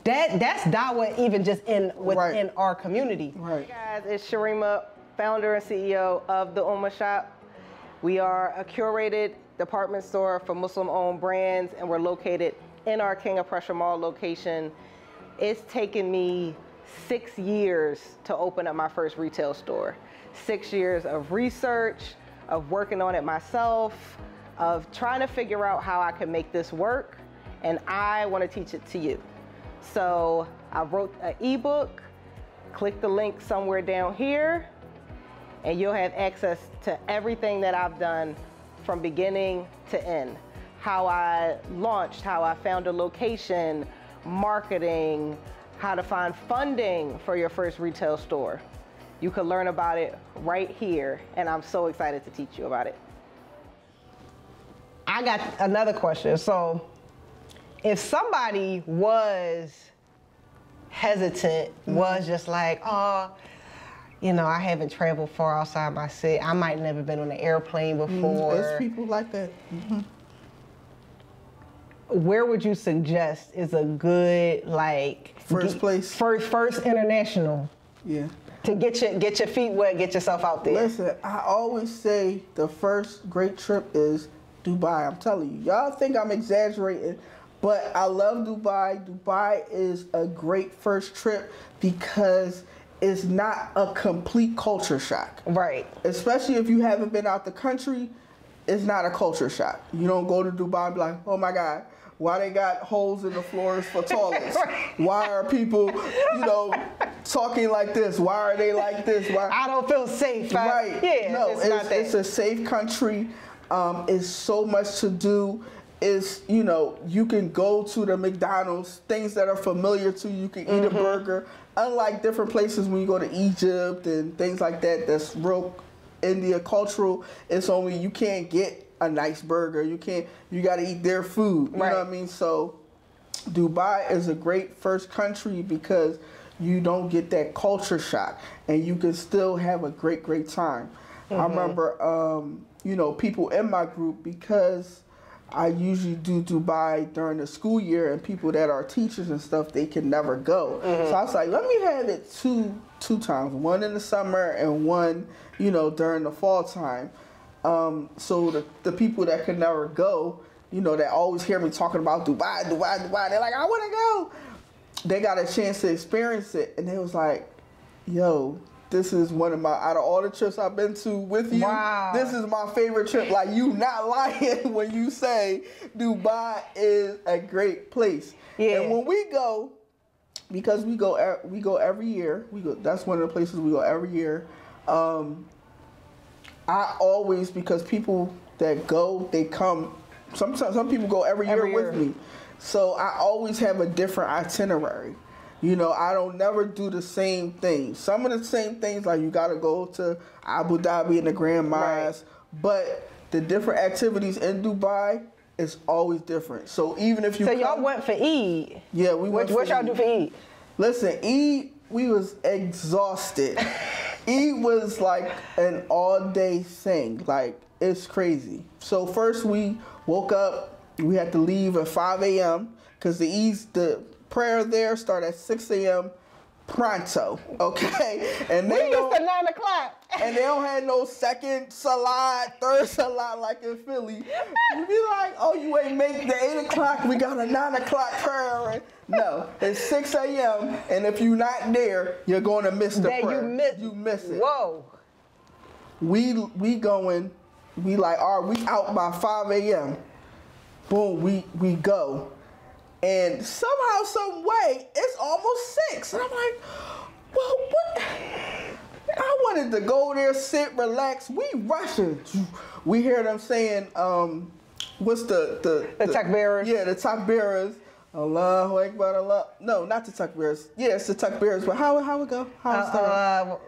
that's dawah even just within our community. Right. Hey guys, it's Sharima, founder and CEO of the Ummah Shop. We are a curated department store for Muslim-owned brands, and we're located in our King of Prussia Mall location. It's taken me 6 years to open up my first retail store. 6 years of research, of working on it myself, of trying to figure out how I can make this work, and I want to teach it to you. So I wrote an ebook. Click the link somewhere down here, and you'll have access to everything that I've done from beginning to end. How I launched, how I found a location, marketing, how to find funding for your first retail store. You can learn about it right here, and I'm so excited to teach you about it. I got another question. So, if somebody was hesitant, was just like, oh, you know, I haven't traveled far outside my city, I might never been on an airplane before. There's people like that. Where would you suggest is a good, like, first place? First international. Yeah. To get your feet wet, get yourself out there. Listen, I always say the first great trip is Dubai. I'm telling you. Y'all think I'm exaggerating, but I love Dubai. Dubai is a great first trip because it's not a complete culture shock. Right. Especially if you haven't been out the country, it's not a culture shock. You don't go to Dubai and be like, oh my God, why they got holes in the floors for toilets? Why are people, you know, talking like this? Why are they like this? Why? I don't feel safe. Right. Yeah, no, it's not that. It's a safe country. It's so much to do. It's, you know, you can go to the McDonald's, things that are familiar to you. You can eat a burger. Unlike different places when you go to Egypt and things like that, that's real India cultural. It's only, you can't get a nice burger. You got to eat their food. You know what I mean? So Dubai is a great first country because you don't get that culture shock and you can still have a great time. I remember, you know, people in my group, because I usually do Dubai during the school year, and people that are teachers and stuff, they can never go. So I was like, let me have it two times, one in the summer and one, you know, during the fall time. So the people that can never go, you know, that always hear me talking about Dubai, they're like, I want to go. They got a chance to experience it, and they was like, yo, this is one of my, out of all the trips I've been to with you, this is my favorite trip. Like, you not lying when you say Dubai is a great place. Yeah. And when we go, because we go every year, that's one of the places we go every year. I always, because people that go, they come, some people go every year with me. So I always have a different itinerary. You know, I don't never do the same thing. Some of the same things, like you got to go to Abu Dhabi and the Grand Mosque, but the different activities in Dubai is always different. So even if you y'all went for Eid? Yeah, we went for Eid. What y'all do for Eid? Listen, Eid, we was exhausted. Eid was like an all-day thing. Like, it's crazy. So first we woke up, we had to leave at 5 a.m. because the prayer there start at 6 a.m. pronto, okay? And we used to 9 o'clock. And they don't have no second salat, third salat like in Philly. You be like, oh, you ain't make the 8 o'clock, we got a 9 o'clock prayer. No, it's 6 a.m. and if you're not there, you're going to miss the prayer. You miss it. Whoa. We going, we like, all right, we out by 5 a.m. Boom, we go. And somehow, some way, it's almost 6. And I'm like, well, what? I wanted to go there, sit, relax. We rushing. We hear them saying, what's the takbirahs? Yeah, the takbirahs. Allahu Akbar, Allah. No, not the takbirahs. Yeah, it's the takbirahs. But how it go? How it start?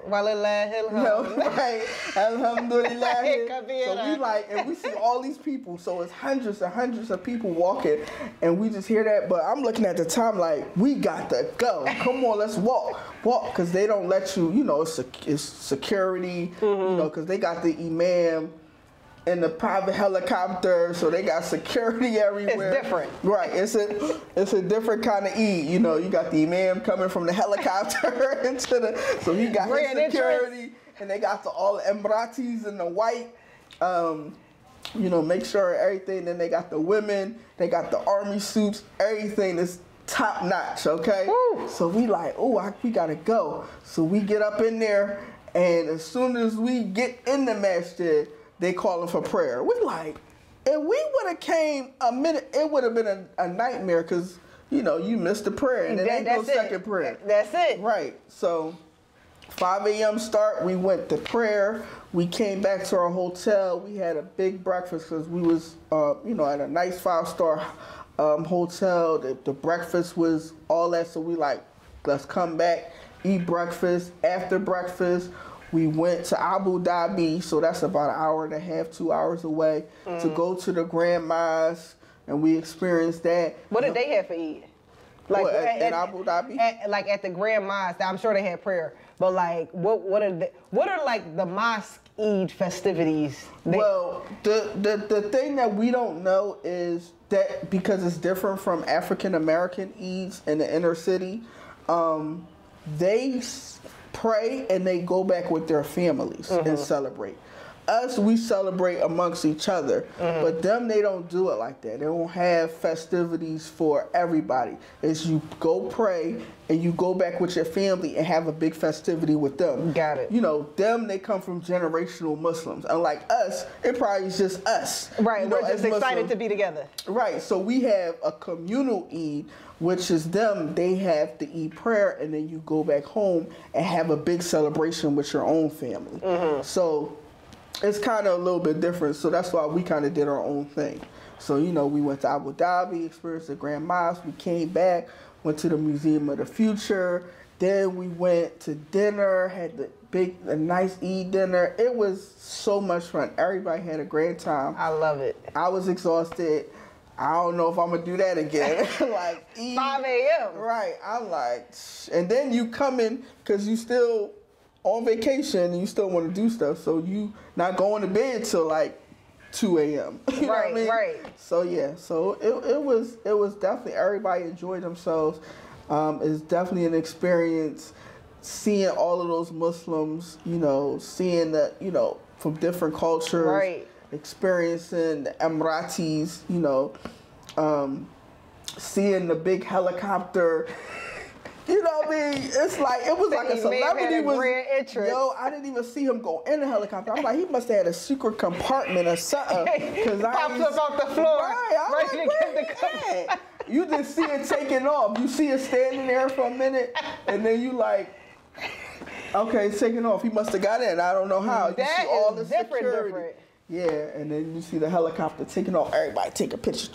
No, right. Alhamdulillah. So we like, and we see all these people. So it's hundreds and hundreds of people walking, and we just hear that. But I'm looking at the time like, we got to go. Come on, let's walk, because they don't let you. You know, it's security. You know, because they got the imam in the private helicopter, so they got security everywhere. It's different. Right, it's a different kind of Eid. You know, you got the imam coming from the helicopter into the, so he got his security, and they got all the Emiratis in the white, you know, make sure everything, then they got the women, they got the army suits, everything is top notch, okay? Woo. So we like, we gotta go. So we get up in there, and as soon as we get in the masjid, they calling for prayer. We like, if we would have came a minute, it would have been a nightmare, because, you know, you missed the prayer, and there ain't no second prayer. That's it. Right. So 5 a.m. start, we went to prayer. We came back to our hotel. We had a big breakfast, because we was, you know, at a nice 5-star hotel. The breakfast was all that, so we like, let's come back, eat breakfast. After breakfast, we went to Abu Dhabi, so that's about an hour and a half, 2 hours away, to go to the Grand Mosque, and we experienced that. What did they have for Eid? Like in Abu Dhabi? Like at the Grand Mosque, I'm sure they had prayer, but like, what are like the mosque Eid festivities? Well, the thing that we don't know is that, because it's different from African American Eids in the inner city, they pray and they go back with their families and celebrate. Us, we celebrate amongst each other, but them, they don't do it like that. They don't have festivities for everybody. It's you go pray and you go back with your family and have a big festivity with them. Got it. You know, them, they come from generational Muslims. Unlike us, it probably is just us. Right, you know, we're just excited to be together. Right, so we have a communal Eid, which is them, they have the Eid prayer, and then you go back home and have a big celebration with your own family. So it's kind of a little bit different, so that's why we kind of did our own thing. So, you know, we went to Abu Dhabi, experienced the Grand Mosque, we came back, went to the Museum of the Future, then we went to dinner, had a nice Eid dinner. It was so much fun. Everybody had a great time. I love it. I was exhausted. I don't know if I'm gonna do that again. Like, Eid, 5 a.m. Right, I'm like, and then you come in, because you still on vacation and you still want to do stuff, so you not going to bed till like 2 a.m. You know what I mean? Right. So yeah, so it was definitely, everybody enjoyed themselves. It's definitely an experience seeing all of those Muslims, you know, seeing that, you know, from different cultures, Right. experiencing the Emiratis, you know, seeing the big helicopter. You know what I mean? It's like, it was like a celebrity was, yo, I didn't even see him go in the helicopter. I'm like, he must have had a secret compartment or something. Cause Pops up off the floor. Right, ready to get the cup. You just see it taking off. You see it standing there for a minute, and then you like, okay, it's taking off. He must have got in. I don't know how. You That see all is the different. Yeah, and then you see the helicopter taking off. Everybody take a picture.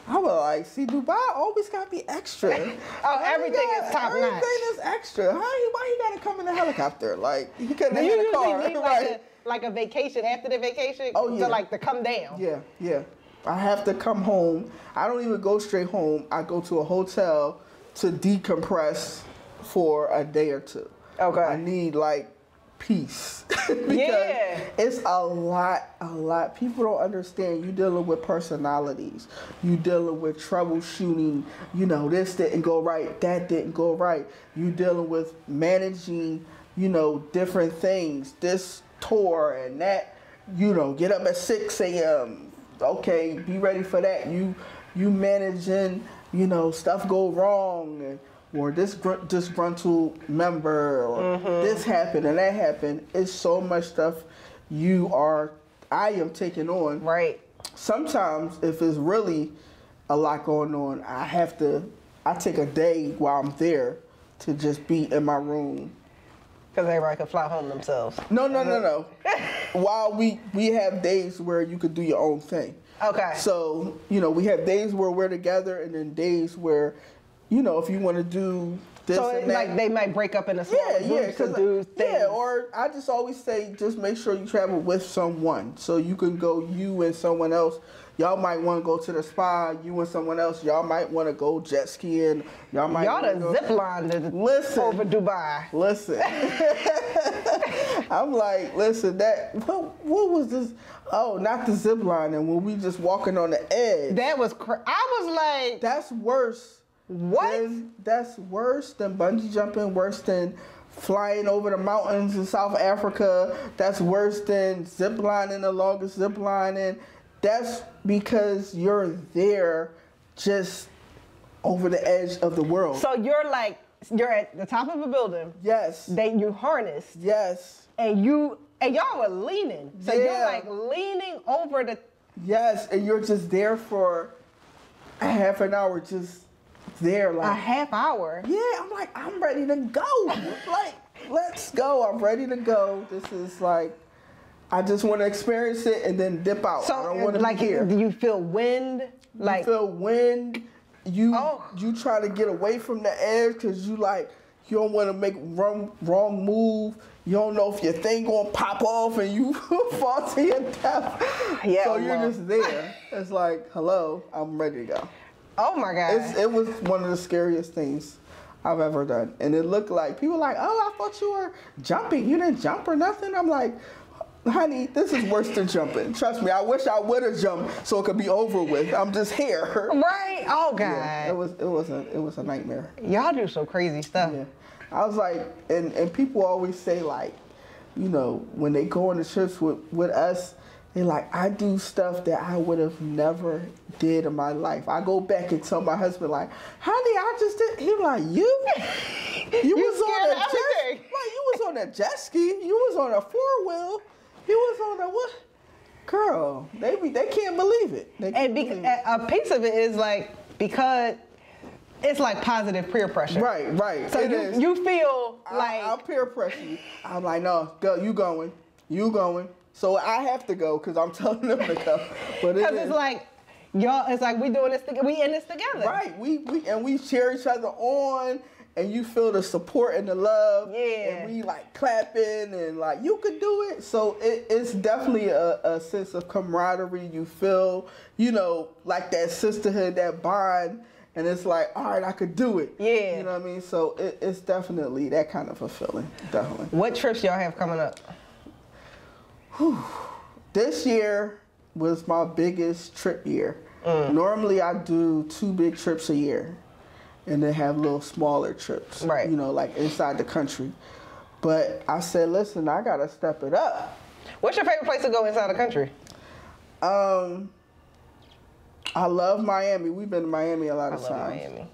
I was like, see, Dubai always gotta be extra. Everything is top notch. Everything is extra. Why he gotta come in a helicopter? Like, he couldn't have You had a car. usually need like a vacation after the vacation to come down. Yeah. I have to come home. I don't even go straight home. I go to a hotel to decompress for a day or two. Okay. I need like peace because it's a lot. People don't understand. You dealing with personalities. You dealing with troubleshooting. You know, this didn't go right. That didn't go right. You dealing with managing, you know, different things. This tour and that. You know, get up at 6 a.m. Okay, be ready for that. You managing, you know, stuff go wrong, or this disgruntled member, or this happened and that happened. It's so much stuff I am taking on. Right. Sometimes if it's really a lot going on, I take a day while I'm there to just be in my room. Because everybody can fly home themselves. No. While we have days where you could do your own thing. Okay. So, you know, we have days where we're together, and then days where, you know, if you want to do this and that. Like they might break up in a small group to do things. Yeah, or I just always say, just make sure you travel with someone. So you can go, you and someone else. Y'all might want to go to the spa, you and someone else. Y'all might want to go jet skiing. Y'all done zip lined over Dubai. Listen. I'm like, listen, what was this? Oh, not the zip line. And when we just walking on the edge. That was I was like. That's worse. What? That's worse than bungee jumping, worse than flying over the mountains in South Africa. That's worse than zip lining, the longest zip lining. That's because you're there just over the edge of the world. So you're at the top of a building. Yes. You harnessed. Yes. And y'all were leaning. So you're like leaning over the. Yes, and you're just there for a half an hour, just there like. A half hour? Yeah, I'm like, I'm ready to go. Like, let's go. I'm ready to go. This is like, I just want to experience it and then dip out. So, I don't want to be here. Do you feel wind? You feel wind. You try to get away from the edge because you don't want to make wrong move. You don't know if your thing gonna pop off and you fall to your death. Yeah, so you're just there. It's like, hello, I'm ready to go. Oh my God. It was one of the scariest things I've ever done. And it looked like, people were like, oh, I thought you were jumping. You didn't jump or nothing. I'm like, honey, this is worse than jumping. Trust me, I wish I would have jumped so it could be over with. I'm just here. Right? Oh God. Yeah, it was a nightmare. Y'all do some crazy stuff. Yeah. I was like, and people always say like, you know, when they go on the trips with us, they like, I do stuff that I would have never did in my life. I go back and tell my husband like, honey, I just did. He like, you was on a jet ski. Like, you was on a jet ski. You was on a 4-wheel. You was on a what? Girl, they can't believe it. A piece of it is like, because it's like positive peer pressure. Right. So you feel like I'll peer pressure you. I'm like, no, go, you going. So I have to go because I'm telling them to go. But it's like, y'all, it's like we doing this together. We in this together. Right. We cheer each other on, and you feel the support and the love. Yeah. And we like clapping and like, you could do it. So it's definitely a sense of camaraderie. You feel, you know, like that sisterhood, that bond. And it's like, all right, I could do it. Yeah. You know what I mean? So it's definitely that kind of a feeling. Definitely. What trips y'all have coming up? Whew. this year was my biggest trip year. Normally I do 2 big trips a year and then have little smaller trips, right? You know, like inside the country. But I said, listen, I gotta step it up. What's your favorite place to go inside the country? I love Miami. We've been to Miami a lot of times. Miami.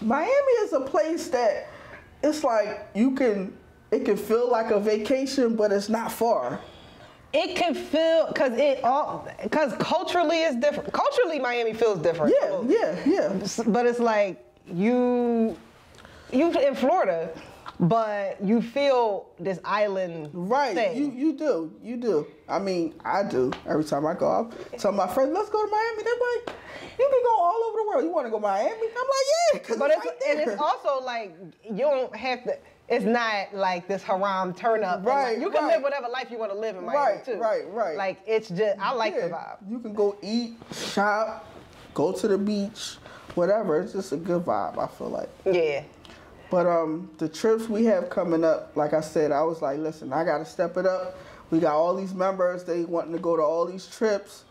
Miami is a place that it's like it can feel like a vacation, but it's not far. It can feel, because culturally it's different. Culturally, Miami feels different. Yeah. But it's like you in Florida, but you feel this island thing. You do. I mean, I do. Every time I go out, tell my friends, let's go to Miami. They're like, you be going all over the world. You want to go to Miami? I'm like, yeah, because but it's right there. And it's also like, you don't have to, it's not like this haram turn up. Right, like, you can live whatever life you want to live in Miami too. Right. Like, it's just, I like the vibe. You can go eat, shop, go to the beach, whatever. It's just a good vibe, I feel like. Yeah. But the trips we have coming up, like I said, I was like, listen, I got to step it up. We got all these members, they wanting to go to all these trips.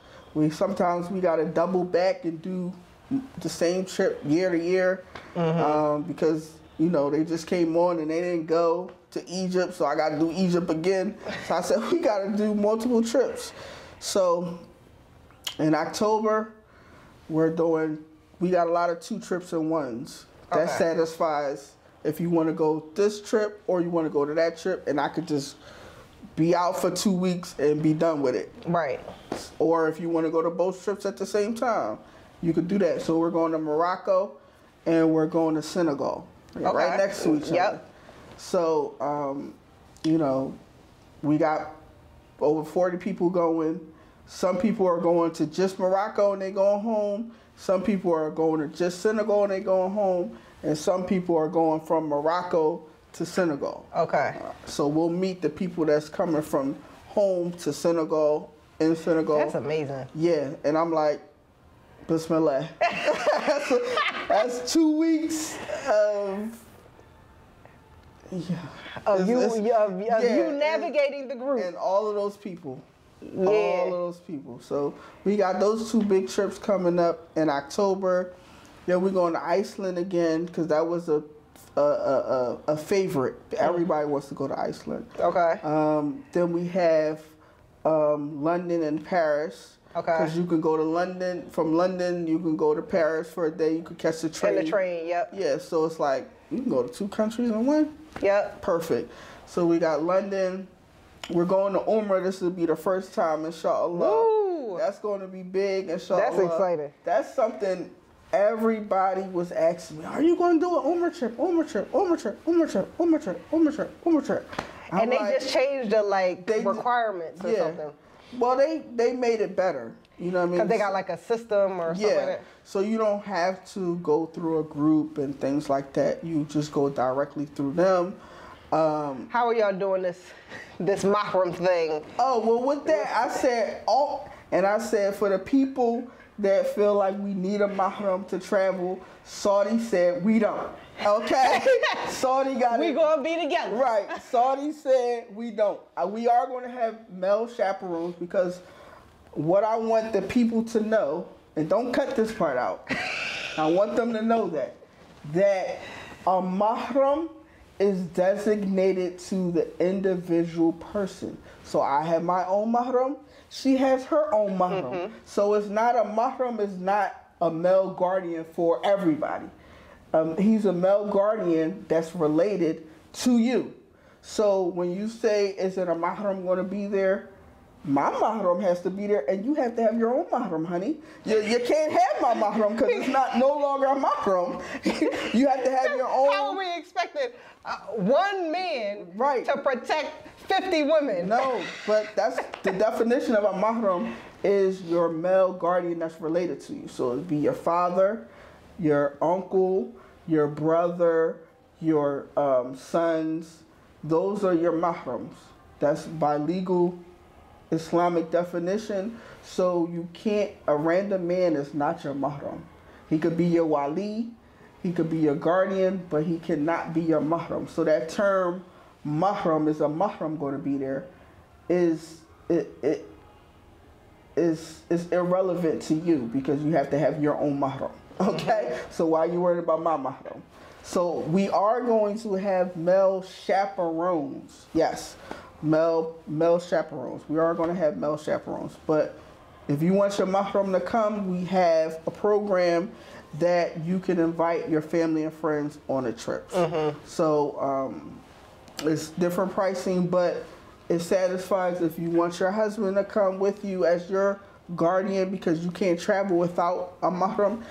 Sometimes we got to double back and do the same trip year to year because, you know, they just came on and they didn't go to Egypt, so I got to do Egypt again. So I said, we got to do multiple trips. So in October, we got a lot of 2 trips in ones. That satisfies if you want to go this trip or you want to go to that trip, and I could just be out for 2 weeks and be done with it. Right. Or if you want to go to both trips at the same time, you could do that. So we're going to Morocco and we're going to Senegal. Right next to each other. Yep. So, you know, we got over 40 people going. Some people are going to just Morocco and they going home. Some people are going to just Senegal and they going home. And some people are going from Morocco to Senegal. Okay. So we'll meet the people that's coming from home to Senegal, in Senegal. That's amazing. Yeah, and I'm like, Bismillah. That's 2 weeks of you navigating the group. And all of those people. Yeah. All of those people. So we got those 2 big trips coming up in October. Then we're going to Iceland again because that was a favorite. Everybody wants to go to Iceland. Okay. Then we have London and Paris. Okay. Because you can go to London. From London, you can go to Paris for a day. You could catch the train. And the train, yep. Yeah, so it's like you can go to 2 countries in one. Yep. Perfect. So we got London. We're going to Ummah. This will be the first time, inshallah. Woo! That's going to be big, inshallah. That's exciting. That's something everybody was asking me. Are you going to do an Ummah trip? Ummah trip? Ummah trip? Ummah trip? Ummah trip? Ummah trip? Ummah trip? And they just changed the requirements or something. Well, they made it better. You know what I mean? Because they got like a system or something like that. So you don't have to go through a group and things like that. You just go directly through them. How are y'all doing this mahram thing? Oh, well, with that, I said for the people that feel like we need a mahram to travel, Saudi said we don't. Okay? Saudi got it. We gonna be together. Right. Saudi said we don't. We are going to have male chaperones because what I want the people to know, and don't cut this part out, I want them to know that a mahram is designated to the individual person. So I have my own mahram. She has her own mahram. Mm-hmm. So it's not a mahram is not a male guardian for everybody. He's a male guardian that's related to you. So when you say, is it a mahram going to be there? My mahram has to be there, and you have to have your own mahram, honey. You can't have my mahram because it's no longer a mahram. You have to have your own. How are we expecting one man to protect 50 women? No, but that's the definition of a mahram is your male guardian that's related to you. So it'd be your father, your uncle, your brother, your sons. Those are your mahrams. That's by legal Islamic definition. So you can't, a random man is not your mahram. He could be your wali, he could be your guardian, but he cannot be your mahram. So that term mahram, is a mahram going to be there? is irrelevant to you because you have to have your own mahram. Okay? So why are you worried about my mahram? So we are going to have male chaperones. Yes, male chaperones. We are going to have male chaperones. But if you want your mahram to come, we have a program that you can invite your family and friends on a trip. So it's different pricing, but it satisfies if you want your husband to come with you as your guardian because you can't travel without a mahram.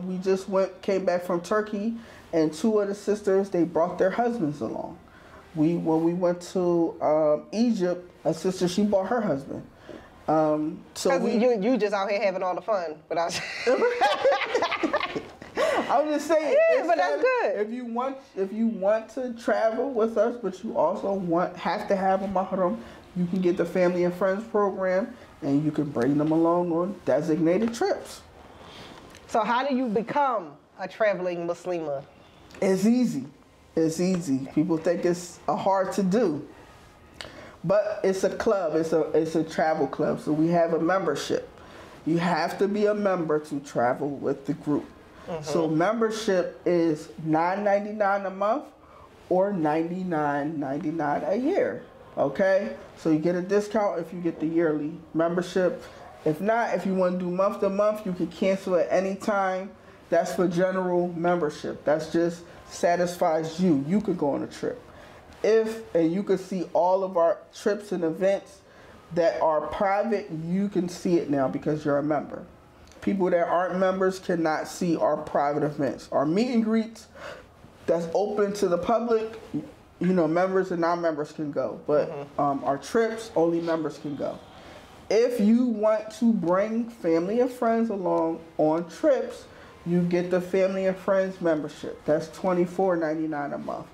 We just came back from Turkey, and 2 of the sisters, they brought their husbands along. When we went to Egypt, a sister, she brought her husband. So you just out here having all the fun without. I'm just saying. Yeah, but that's good. If you want to travel with us, but you also have to have a mahram, you can get the family and friends program, and you can bring them along on designated trips. So how do you become a traveling Muslimah? It's easy. It's easy. People think it's hard to do. But it's a club. It's a travel club. So we have a membership. You have to be a member to travel with the group. So membership is $9.99 a month or $99.99 a year. Okay? So you get a discount if you get the yearly membership. If not, if you want to do month to month, you can cancel at any time. That's for general membership. That's just satisfies you. You could go on a trip. And you can see all of our trips and events that are private, you can see it now because you're a member. People that aren't members cannot see our private events. Our meet and greets, that's open to the public, members and non-members can go. But our trips, only members can go. If you want to bring family and friends along on trips, you get the family and friends membership. That's $24.99 a month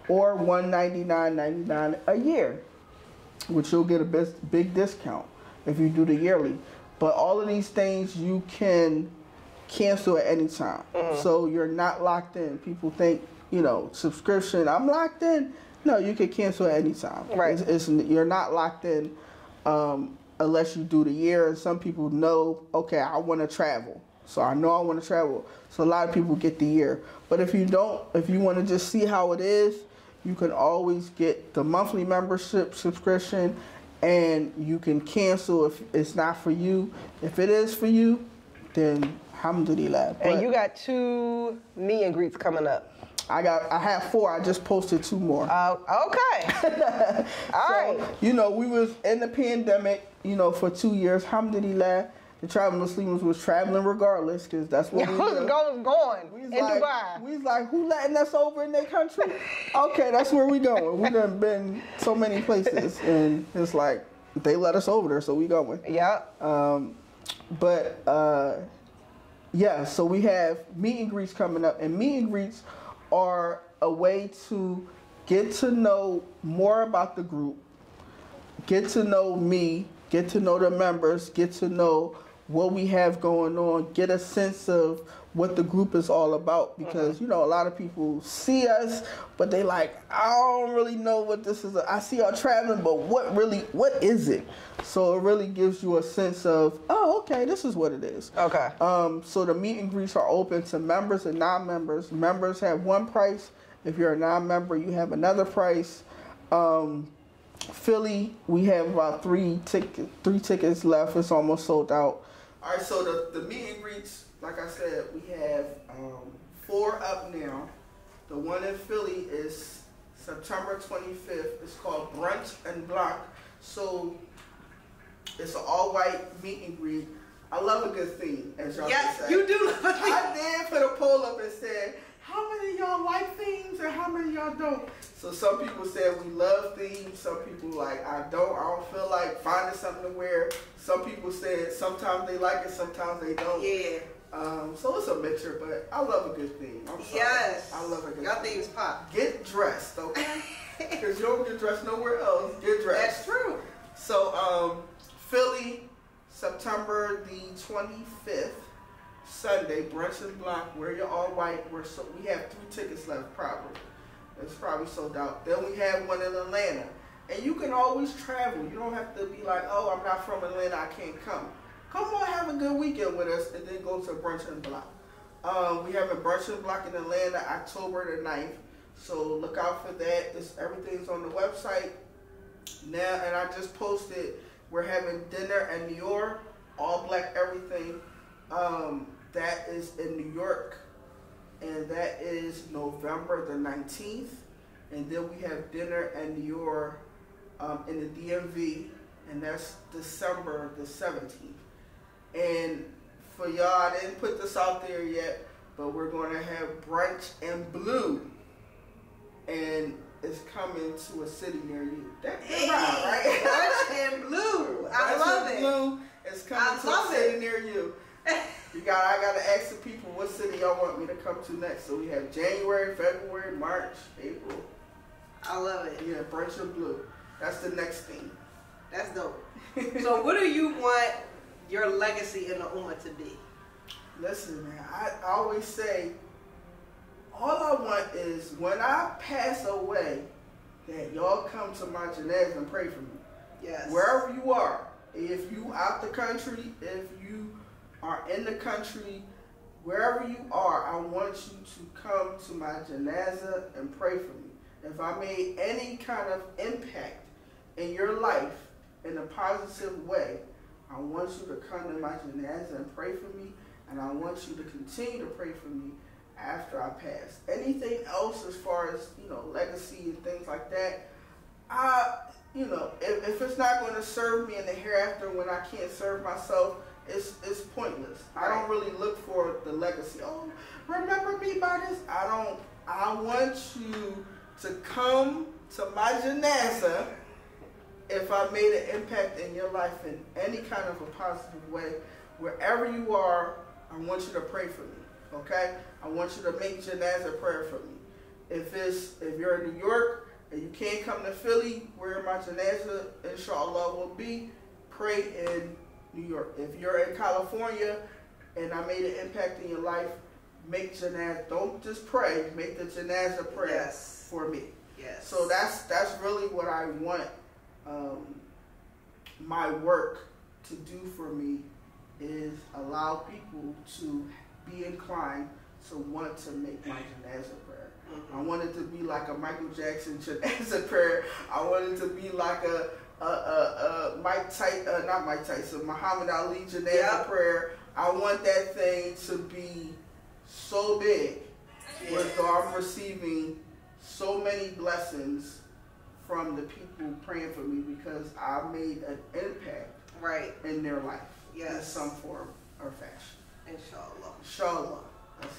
or $199.99 a year, which you'll get a big discount if you do the yearly. But all of these things you can cancel at any time. So you're not locked in. People think, subscription, I'm locked in. No, you can cancel at any time. Right. You're not locked in unless you do the year. And some people know, okay, I want to travel. So I know I want to travel. So a lot of people get the year. But if you want to just see how it is, you can always get the monthly membership subscription, and you can cancel if it's not for you. If it is for you, then alhamdulillah. And you got 2 meet and greets coming up. I have 4. I just posted 2 more. Okay. All right. We was in the pandemic, for 2 years. Alhamdulillah. The traveling Muslims was traveling regardless, because that's what we was going in Dubai. We was like, who letting us over in their country? Okay, that's where we going. We done been so many places, and it's like, they let us over there, so we going. Yeah. Yeah, so we have meet and greets coming up, and meet and greets are a way to get to know more about the group, get to know me, get to know the members, get to know what we have going on, get a sense of what the group is all about, because a lot of people see us, but they like, I don't really know what this is. I see y'all traveling, but what is it? So it really gives you a sense of, oh, okay, this is what it is. Okay. So the meet and greets are open to members and non-members. Members have one price. If you're a non-member, you have another price. Philly, we have about 3 tickets left. It's almost sold out. All right, so the meet and greets, like I said, we have 4 up now. The one in Philly is September 25th. It's called Brunch and Block. So it's an all-white meet and greet. I love a good theme, as y'all can say. You do love a theme. I did put a poll up and said, how many of y'all like themes and how many of y'all don't? So some people said we love themes. Some people like, I don't feel like finding something to wear. Some people said sometimes they like it, sometimes they don't. Yeah. So it's a mixture, but I love a good theme. I'm sorry. Yes. I love a good theme. Y'all themes pop. Get dressed, okay? Because you don't get dressed nowhere else. Get dressed. That's true. So Philly, September the 25th. Sunday, Brunch and Block, wear your all white. We have 3 tickets left, probably. It's probably sold out. Then we have one in Atlanta, And you can always travel. You don't have to be like, oh, I'm not from Atlanta, I can't come. Come on, have a good weekend with us, and then go to Brunch and Block. We have a Brunch and Block in Atlanta, October the 9th. So look out for that. Everything's on the website now, and I just posted, we're having dinner in New York, all black everything. That is in New York, and that is November the 19th. And then we have dinner in New York in the DMV, and that's December the 17th. And for y'all, I didn't put this out there yet, but we're going to have Brunch and Blue, and it's coming to a city near you. That's right? Brunch and Blue. I love it. Blue is coming to a city near you. I got to ask the people what city y'all want me to come to next. So we have January, February, March, April. I love it. Yeah, Brunch and Blue. That's the next thing. That's dope. So what do you want your legacy in the Ummah to be? Listen, man, I always say, all I want is when I pass away, that y'all come to my janazah and pray for me. Yes. Wherever you are. If you out the country, if you are in the country, wherever you are, I want you to come to my janazah and pray for me. If I made any kind of impact in your life in a positive way, I want you to come to my janazah and pray for me, and I want you to continue to pray for me after I pass. Anything else as far as, legacy and things like that, if it's not going to serve me in the hereafter when I can't serve myself, it's pointless. Right. I don't really look for the legacy. Oh, remember me by this? I want you to come to my janazah if I made an impact in your life in any kind of a positive way. Wherever you are, I want you to pray for me, okay? I want you to make janazah prayer for me. If you're in New York and you can't come to Philly, where my janazah, inshallah, will be, pray in New York. If you're in California and I made an impact in your life, make janazah. Don't just pray, make the janazah prayer for me. Yes. So that's really what I want my work to do for me, is allow people to be inclined to want to make my janazah prayer. Mm-hmm. I want it to be like a Michael Jackson janazah prayer. I want it to be like a Muhammad Ali janazah prayer. I want that thing to be so big, where I'm receiving so many blessings from the people praying for me because I made an impact in their life in some form or fashion. Inshallah. Inshallah.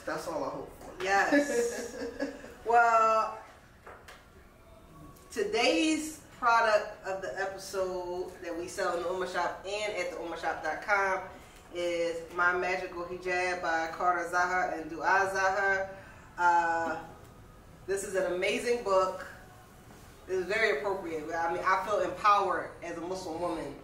That's all I hope for. Yes. Well, today's product of the episode that we sell in the Ummah Shop and at theummahshop.com is My Magical Hijab by Carter Zahar and Dua Zahar. This is an amazing book. This is very appropriate. I mean, I feel empowered as a Muslim woman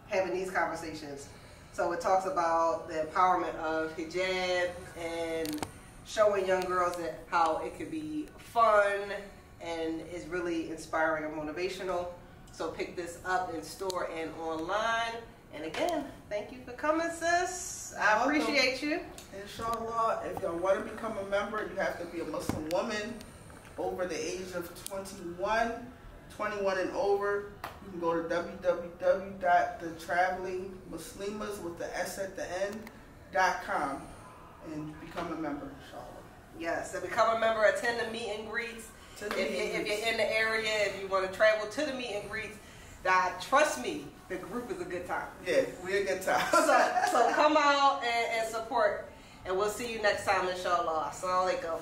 having these conversations. So it talks about the empowerment of hijab and showing young girls that how it could be fun and is really inspiring and motivational. So pick this up in store and online. And again, thank you for coming, sis. I appreciate you. Inshallah, if y'all want to become a member, you have to be a Muslim woman over the age of 21 and over. You can go to www.thetravelingmuslimahs.com and become a member, inshallah. Yes, and become a member, attend the meet and greets. If you're in the area, if you want to travel to the meet and greets, trust me, the group is a good time. Yeah, we're a good time. so come out and support, and we'll see you next time, inshallah. Assalamu alaikum.